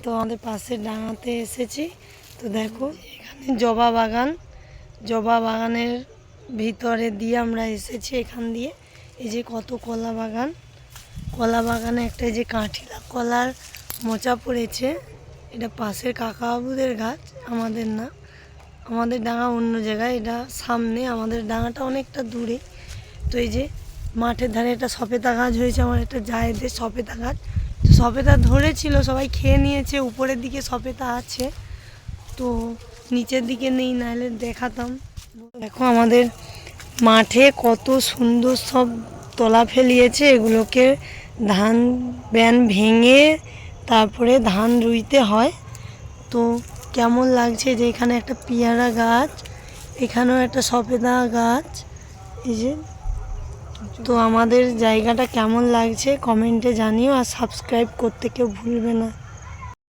তো আমাদের পাশের ডাঙাতে এসেছি। তো দেখো এখানে জবা বাগানের ভিতরে দিয়ে আমরা এসেছি। এখান দিয়ে এই যে কত কলা বাগানে একটা এই যে কাঁঠিলা কলার মোচা পড়েছে। এটা পাশের কাকাবাবুদের গাছ, আমাদের না, আমাদের ডাঙা অন্য জায়গায়, এটা সামনে, আমাদের ডাঙাটা অনেকটা দূরে। তো এই যে মাঠের ধারে একটা সপেতা গাছ হয়েছে, আমার একটা জায়েদের সপেতা গাছ। তো সপেতা ধরেছিল, সবাই খেয়ে নিয়েছে। উপরের দিকে সপেতা আছে, তো নিচের দিকে নেই, নাহলে দেখাতাম। দেখো আমাদের মাঠে কত সুন্দর সব তলা ফেলিয়েছে। এগুলোকে ধান ব্যান ভেঙে তারপরে ধান রুইতে হয়। তো কেমন লাগছে যে এখানে একটা পেয়ারা গাছ, এখানেও একটা সপেতা গাছ, এই যে। তো আমাদের জায়গাটা কেমন লাগছে কমেন্টে জানিও, আর সাবস্ক্রাইব করতে কেউ ভুলবে না।